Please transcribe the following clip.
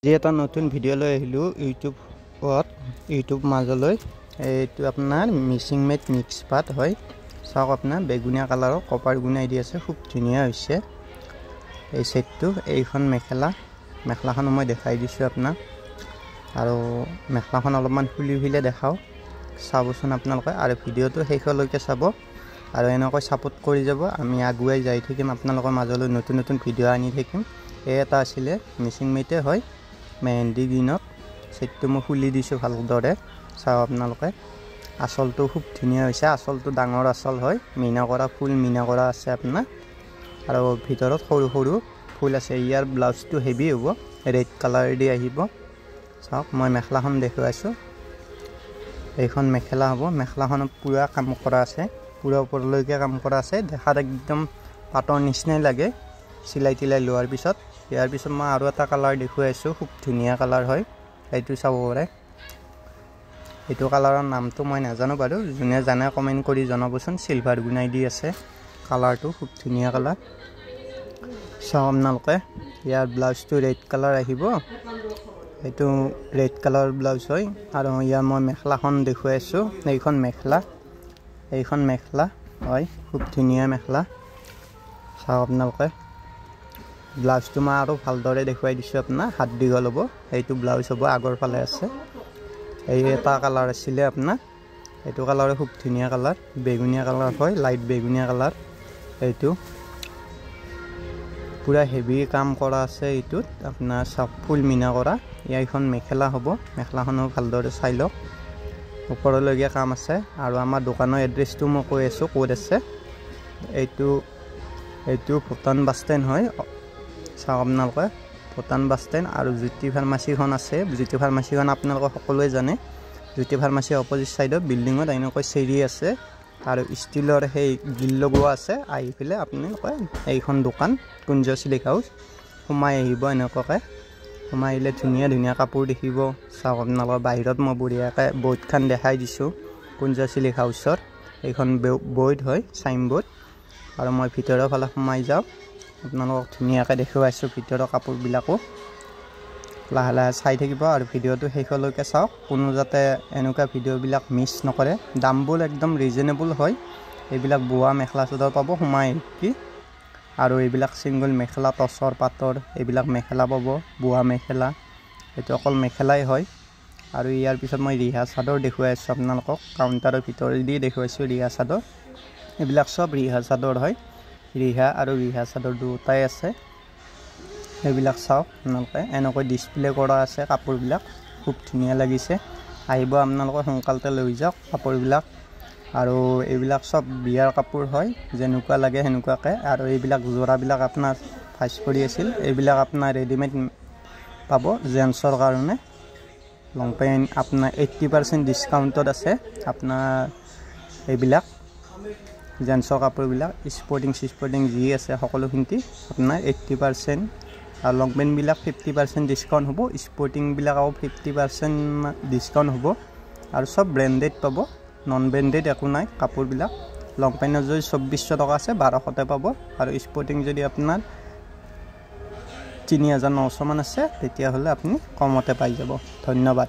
এটা নতুন ভিডিও লৈ আহিলো ইউটিউব মাজলৈ এইটো আপোনাৰ মিচিং মেড মিক্স পাত হয় চাওক আপোনাৰ বেগুনিয়া কালাৰৰ কপাৰ গুনাই দি আছে খুব ধুনিয়া হৈছে এই সেটটো এইখন মেখলাখন মই দেখাই দিছো আপোনাক আৰু মেখলাখন অলপমান খুলি দেখাও চাবচোন আপোনালোকে আৰু ভিডিওটো শেষলৈকে চাব আৰু এনেকৈ সাপোৰ্ট কৰি যাব আমি আগুৱাই যাই থাকিম আপোনালোকৰ মাজলৈ নতুন ভিডিও আনি থাকিম এটা আছিল মিচিং মেটে হয় মেহেন্দি গ্ৰীনত সেটটো মই খুলি দিছো ভালদৰে চাও আপোনালোকে আসলটো খুব ধুনিয়া হৈছে আসলটো ডাঙৰ আসল হয় মিনা কৰা আছে আপোনাৰ আৰু ভিতৰত সৰু ফুল আছে ইয়াৰ ব্লাউজটো হেভি হ'ব ৰেড কালাৰ দি আহিব চাওক মই মেখলাখন দেখুৱাইছো এইখন মেখলা হ'ব মেখলাখনত পুৰা কাম কৰা আছে পুৰা ওপৰলৈকে কাম কৰা আছে দেখাত একদম পাটৰ নিচিনাই লাগে সিলাই তিলাই লোৱাৰ পিছত ইয়াৰ পিছত মই আৰু এটা কালাৰ দেখুৱাইছো খুব ধুনিয়া কালাৰ হয় এইটো চাব পাৰে এইটো কালাৰৰ নামটো মই নাজানো বাৰু যোনে জানে কমেন্ট কৰি জনাবচোন সিলভাৰ গুনাই দি আছে কালাৰটো খুব ধুনিয়া কালাৰ চাও আপোনালোকে ইয়াৰ ব্লাউজটো ৰেড কালাৰ আহিব এইটো ৰেড কালাৰ ব্লাউজ হয় আৰু ইয়াৰ মই মেখলাখন দেখুৱাইছো এইখন মেখলা হয় খুব ধুনিয়া মেখলা চাও আপোনালোকে ব্লাউজটো মই আৰু ভালদৰে দেখুৱাই দিছো আপোনাৰ হাত দীঘল হ'ব এইটো ব্লাউজ হ'ব আগৰ ফালে আছে এই এটা কালাৰ আছিল আপোনাৰ এইটো কালাৰ খুব ধুনিয়া কালাৰ বেগুনিয়া কালাৰ হয় লাইট বেগুনিয়া কালাৰ এইটো পুৰা হেভি কাম কৰা আছে এইটোত আপোনাৰ সব ফুল মিনা কৰা এইখন মেখলা হ'ব মেখলাখনো ভালদৰে চাই লওক ওপৰলৈকে কাম আছে আৰু আমাৰ দোকানৰ এড্ৰেছটো মই কৈ আছো ক'ত আছে এইটো ভুটান বাস ষ্টেণ্ড হয় চাওক আপোনালোকে ভুটান বাস ষ্টেণ্ড আৰু জ্যোতি ফাৰ্মাসীখন আছে জ্যোতি ফাৰ্মাসীখন আপোনালোকে সকলোৱে জানে জ্যোতি ফাৰ্মাসী অপজিট সাইডত বিল্ডিঙত এনেকৈ চেৰি আছে আৰু ষ্টিলৰ সেই গ্ৰিল লগোৱা আছে আহি ফেলে আপোনালোকে এইখন দোকান কুঞ্জ সিল্ক হাউস সোমাই আহিব এনেকৈ সোমাই আহিলে ধুনিয়া কাপোৰ দেখিব চাওক আপোনালোকৰ বাহিৰত মই বঢ়িয়াকৈ বৰ্ডখন দেখাই দিছো কুঞ্জ সিল্ক হাউসৰ এইখন বৰ্ড হয় সাইন বৰ্ড আৰু মই ভিতৰৰ ফালে সোমাই যাও আপোনালোকক ধুনিয়াকৈ দেখুৱাইছো ভিতৰৰ কাপোৰবিলাকো লাহে চাই থাকিব আৰু ভিডিওটো শেষলৈকে চাওক কোনো যাতে এনেকুৱা ভিডিওবিলাক মিছ নকৰে দামবোৰ একদম ৰিজনেবল হয় এইবিলাক বোৱা মেখলা চাদৰ পাব সোমাই কি আৰু এইবিলাক সিঙ্গল মেখলা টসৰ পাতৰ এইবিলাক মেখলা পাব বোৱা মেখলা এটো অকল মেখলাই হয় আৰু ইয়াৰ পিছত মই ৰিহা চাদৰ দেখুৱাইছো আপোনালোকক কাউন্টাৰৰ ভিতৰেদি দেখুৱাইছো ৰিহা চাদৰ এইবিলাক সব ৰিহা চাদৰ হয় ৰিহা আৰু ৰিহা চাদৰ দুটাই আছে এইবিলাক চাওক আপোনালোকে এনেকৈ ডিসপ্লে কৰা আছে কাপোৰবিলাক খুব ধুনিয়া লাগিছে আহিব আপোনালোকে সোনকালতে লৈ যাওক কাপোৰবিলাক আৰু এইবিলাক সব বিয়াৰ কাপোৰ হয় যেনেকুৱা লাগে হেনেকুৱাকে আৰু এইবিলাক জোৰাবিলাক আপোনাৰ ফাইজ কৰি আছিল এইবিলাক আপোনাৰ ৰেডিমেড পাব জেন্সৰ কাৰণে লং পেন্ট আপোনাৰ 80% ডিসকাউন্টত আছে আপোনাৰ এইবিলাক জেন্সৰ কাপোৰবিলাক স্পৰ্টিং যি আছে সকলোখিনি আপোনাৰ 80% আৰু লং পেন্ট বিলাক 50% ডিসকাউন্ট হ'ব স্পৰ্টিং বিলাক 50% ডিসকাউন্ট হ'ব আৰু সব ব্ৰ্যান্ডেড পাব নন ব্ৰ্যান্ডেড একো নাই কাপোৰবিলাক লং পেন্টৰ যদি 2400 টকা আছে 1200 তে পাব আৰু স্পৰ্টিং যদি আপোনাৰ 3900 মান আছে তেতিয়া হলে আপুনি কমতে পাই যাব ধন্যবাদ।